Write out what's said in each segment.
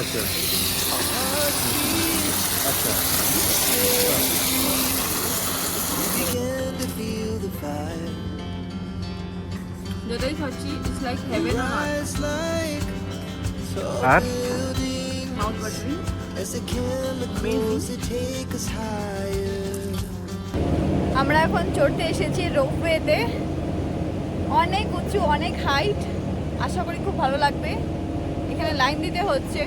আচ্ছা আচ্ছা যেটাই খাচ্ছি it's like heaven on earth. আর মাউথ ওয়াটারিং, আমরা এখন চড়তে এসেছি রোপওয়েতে। অনেক উঁচু, অনেক হাইট, আশা করি খুব ভালো লাগবে। এখানে লাইন দিতে হচ্ছে,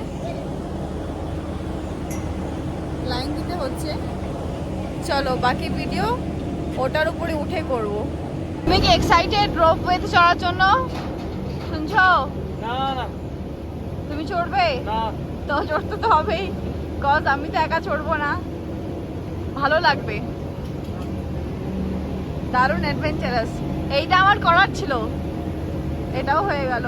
চলো বাকি ভিডিও ওটার উপরে উঠে করব। তুমি কি এক্সাইটেড রোপওয়েতে চড়ার জন্য? শুনছো? না না তুমি চড়বে? না তো চড়তে তো হবেই, কজ আমি তো একা চড়বো না। ভালো লাগবে, দারুণ অ্যাডভেঞ্চারাস। এইটা আমার করার ছিল, এটাও হয়ে গেল।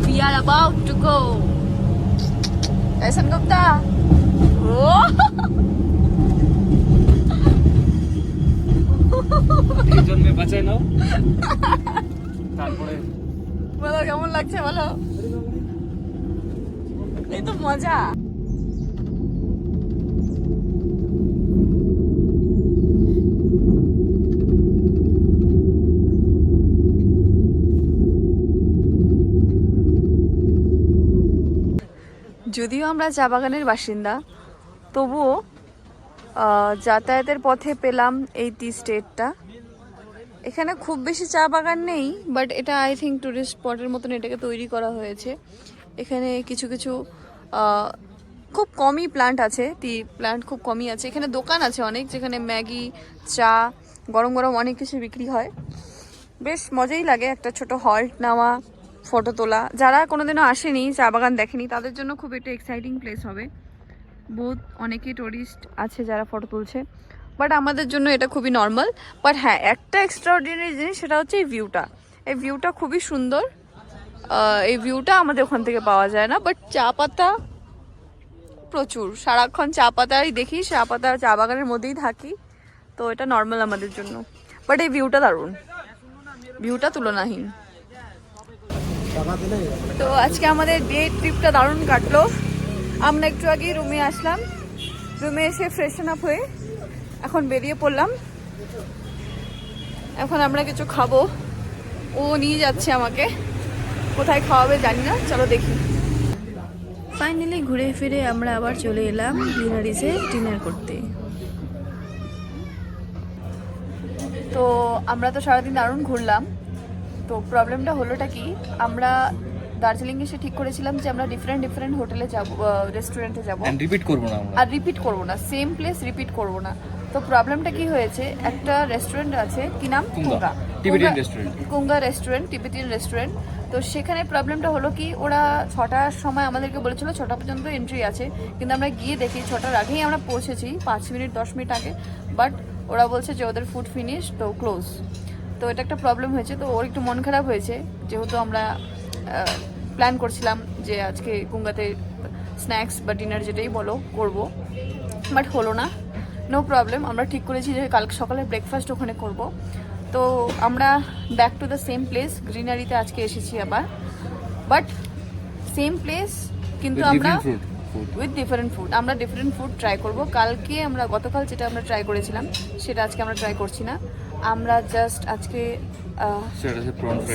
We are about to go. Jason Gupta. Oh. একজন মেয়ে বাঁচাই নাও তারপরে বলো কেমন লাগছে বলো। এই তো মজা। যদিও আমরা চা বাগানের বাসিন্দা, তবুও যাতায়াতের পথে পেলাম এই টি স্টেটটা। এখানে খুব বেশি চা বাগান নেই, বাট এটা আই থিঙ্ক টুরিস্ট স্পটের মতন এটাকে তৈরি করা হয়েছে। এখানে কিছু কিছু খুব কমই প্ল্যান্ট আছে, টি প্ল্যান্ট খুব কমই আছে। এখানে দোকান আছে অনেক, যেখানে ম্যাগি, চা, গরম গরম অনেক কিছু বিক্রি হয়। বেশ মজাই লাগে একটা ছোট হল্ট নেওয়া, ফটো তোলা। যারা কোনোদিনও আসেনি, চা বাগান দেখেনি, তাদের জন্য খুব একটা এক্সাইটিং প্লেস হবে। বহুত অনেকেই টুরিস্ট আছে যারা ফটো তুলছে, বাট আমাদের জন্য এটা খুবই নর্মাল। বাট হ্যাঁ, একটা এক্সট্রাঅর্ডিনারি জিনিস, সেটা হচ্ছে এই ভিউটা। এই ভিউটা খুবই সুন্দর। এই ভিউটা আমাদের ওখান থেকে পাওয়া যায় না। বাট চা পাতা প্রচুর, সারাক্ষণ চা পাতাই দেখি, চা পাতা চা বাগানের মধ্যেই থাকি, তো এটা নর্মাল আমাদের জন্য। বাট এই ভিউটা দারুণ, ভিউটা তুলনাহীন। তো আজকে আমাদের ডে ট্রিপটা দারুণ কাটলো। আমরা একটু আগেই রুমে আসলাম, রুমে এসে ফ্রেশন আপ হয়ে এখন বেরিয়ে পড়লাম। এখন আমরা কিছু খাবো, ও নিয়ে যাচ্ছে আমাকে, কোথায় খাওয়াবে জানি না, চলো দেখি। ফাইনালি ঘুরে ফিরে আমরা আবার চলে এলাম গ্রিনারিজে ডিনার করতে। তো আমরা তো সারাদিন দারুণ ঘুরলাম। তো প্রবলেমটা হলোটা কি, আমরা দার্জিলিং এসে ঠিক করেছিলাম যে আমরা ডিফারেন্ট হোটেলে যাব, রেস্টুরেন্টে যাব, রিপিট করবো না আমরা, আর রিপিট করব না, সেম প্লেস রিপিট করব না। তো প্রবলেমটা কি হয়েছে, একটা রেস্টুরেন্ট আছে, কি নাম, Tibetan restaurant, Kunga restaurant, Tibetan restaurant. তো সেখানে প্রবলেমটা হলো কি, ওরা 6টার সময় আমাদেরকে বলেছিল 6টা পর্যন্ত এন্ট্রি আছে, কিন্তু আমরা গিয়ে দেখি 6টার আগেই আমরা পৌঁছেছি, 5 মিনিট 10 মিনিট আগে। বাট ওরা বলছে যে ওদের ফুড ফিনিশ, তো ক্লোজ। তো এটা একটা প্রবলেম হয়েছে। তো ওর একটু মন খারাপ হয়েছে, যেহেতু আমরা প্ল্যান করছিলাম যে আজকে কুঙ্গাতে স্ন্যাক্স বা ডিনার যেটাই বলো করব, বাট হলো না। নো প্রবলেম, আমরা ঠিক করেছি যে কালকে সকালে ব্রেকফাস্ট ওখানে করব। তো আমরা back to the same place, গ্রিনারিতে আজকে এসেছি আবার, বাট সেম প্লেস, কিন্তু আমরা উইথ ডিফারেন্ট ফুড। আমরা ডিফারেন্ট ফুড ট্রাই করব। কালকে আমরা, গতকাল যেটা আমরা ট্রাই করেছিলাম সেটা আজকে আমরা ট্রাই করছি না। আমরা জাস্ট আজকে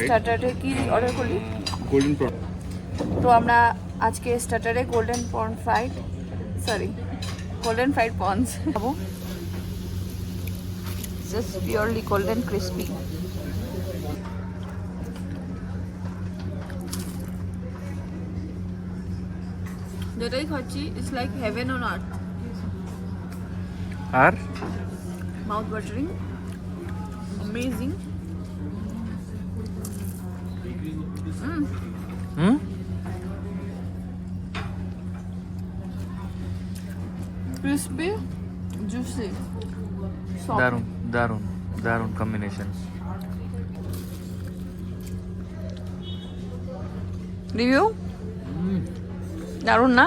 স্টার্টারে কি অর্ডার করলি, গোল্ডেন প্রন। তো আমরা আজকে স্টার্টারে গোল্ডেন ফ্রাইড প্রনস খাবো, জাস্ট পিওরলি গোল্ডেন ক্রিস্পি। যেটাই খাচ্ছি it's like heaven on earth. আর mouth watering, amazing. Crispy, juicy, দারুন দারুন দারুন কম্বিনেশন। রিভিউ দারুন না?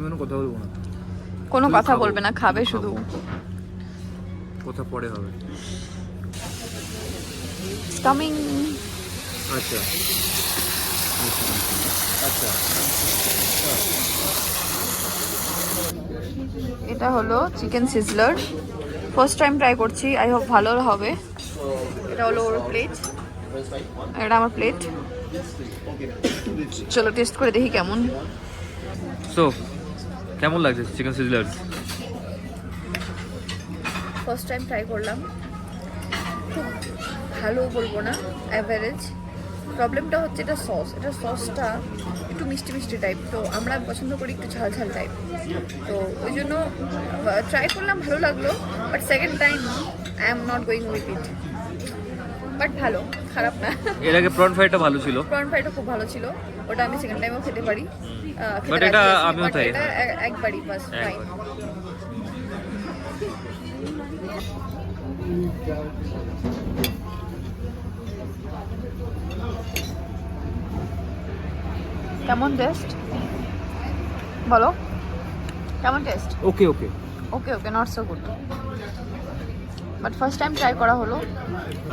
কোনো কথা বলবো না, কোনো কথা বলবে না, খাবে শুধু। কথা পরে হবে। It's coming. আচ্ছা আচ্ছা এটা হলো chicken sizzler, first time try করছি, আই হোপ ভালো হবে। এটা হলো ওর প্লেট, এটা আমার প্লেট। চলো টেস্ট করে দেখি কেমন। সো কেমন লাগছে chicken sizzler? First time try করলাম, খুব ভালো বলবো না, অ্যাভারেজ। প্রবলেমটা হচ্ছে এটা সসটা একটু মিষ্টি মিষ্টি টাইপ, তো আমরা পছন্দ করি একটু ঝাল ঝাল টাইপ, তো ওই জন্য ট্রাই করলাম, ভালো লাগলো, but second time I am not going with it. But ভালো, খারাপ না। এর আগে প্রন ফ্রাইটা ভালো ছিল, প্রন ফ্রাইটা খুব ভালো ছিল, ওটা আমি সেকেন্ড টাইমও খেতে পারি। But এটা আমিও তাই। এটা একবারই বাস ফাইন। কেমন টেস্ট বলো, কেমন test? Okay okay okay okay, not so good, but first time try করা হলো।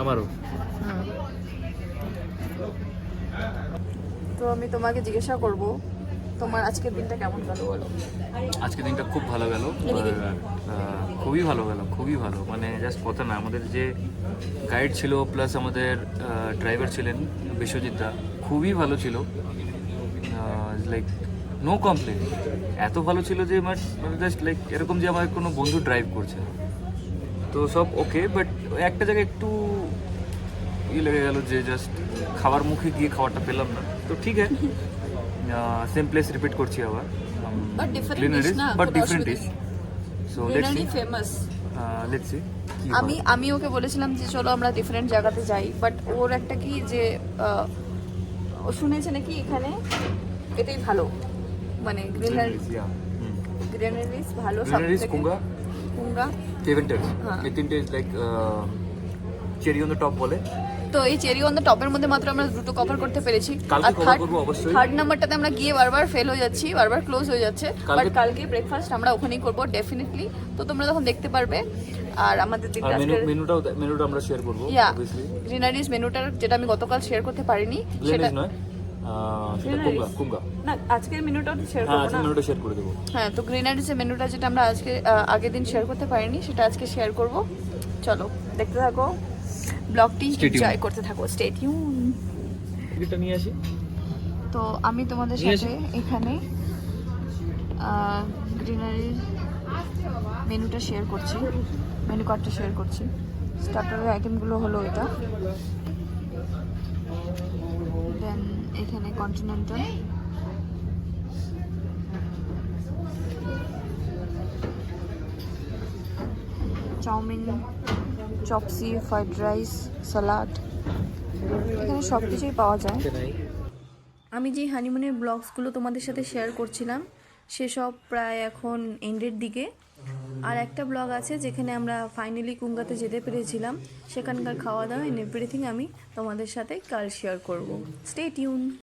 আমারও। তো আমি তোমাকে জিজ্ঞাসা করব, তোমার আজকের দিনটা কেমন গেল বলো? আজকের দিনটা খুব ভালো গেল, খুবই ভালো গেল, খুবই ভালো, মানে জাস্ট কথা না, আমাদের যে গাইড ছিল প্লাস আমাদের ড্রাইভার ছিলেন বিশ্বজিৎ দা, খুবই ভালো ছিল, লাইক নো কমপ্লেন, এত ভালো ছিল যে মানে জাস্ট লাইক এরকম যে আমার কোনো বন্ধু ড্রাইভ করছে, তো সব ওকে, বাট একটা জায়গায় একটু লেগে গেল যে জাস্ট খাবার মুখে গিয়ে খাবারটা পেলাম না, তো ঠিক আছে, সেম প্লেস রিপিট করছি আবার, but different cleaner dish is না, but different is, so let's see, famous. Let's see. আমি ওকে বলেছিলাম যে চলো আমরা ডিফারেন্ট জায়গাতে যাই, বাট ওর একটা কি যে ও শুনেছে নাকি এখানে এটাই ভালো, মানে গ্রিনারিজ ভালো, গ্রিনারিজ কুঙ্গা, কুঙ্গা কেভেন্টার্স, হ্যাঁ। এই তিনটে like cherry on the top বলে, তো এই চেরি অন দ্য টপের মধ্যে মাত্র আমরা দুটো কভার করতে পেরেছি, কালকে আর cover করবো অবশ্যই। থার্ড নাম্বারটাতে আমরা গিয়ে বারবার ফেল হয়ে যাচ্ছি, বারবার ক্লোজ হয়ে যাচ্ছে, বাট কালকে ব্রেকফাস্ট আমরা ওখানেই করব ডেফিনেটলি, তো তোমরা তখন দেখতে পারবে। আর আমাদের আর দিনটা আজকে মেনুটা আমরা শেয়ার করবো ইয়া অবভিয়াসলি, গ্রিনারিজ মেনুটার যেটা আমি গতকাল শেয়ার করতে পারিনি, সেটা গ্রিনারিজ নয়, সেটা কুঙ্গা, কুঙ্গা, না আজকের মেনুটাও শেয়ার হ্যাঁ করবো আজকে না। মেনুটা শেয়ার করে দেবো। হ্যাঁ, তো গ্রিনারিজের মেনুটা যেটা আমরা আজকে আগের দিন শেয়ার করতে পারিনি, সেটা আজকে শেয়ার করব। চলো দেখতে থাকো, ব্লগটি Stay tuned. এনজয় করতে থাকো, স্টে টিউন। টিকিটটা নিয়ে আসি। তো আমি তোমাদের সাথে এখানে গ্রিনারির মেনুটা শেয়ার করছি, মেনু কার্ডটা শেয়ার করছি। স্টার্টারের আইটেমগুলো হলো এটা, দেন এখানে continental, chow mein, chop suey, fried rice, salad, এখানে সব কিছুই পাওয়া যায়। আমি যে হানিমুনের ব্লগসগুলো তোমাদের সাথে শেয়ার করছিলাম সেসব প্রায় এখন এন্ডের দিকে, আর একটা ব্লগ আছে যেখানে আমরা ফাইনালি কুঙ্গাতে যেতে পেরেছিলাম, সেখানকার খাওয়া দাওয়া এন্ড এভরিথিং আমি তোমাদের সাথে কাল শেয়ার করব। Stay tune.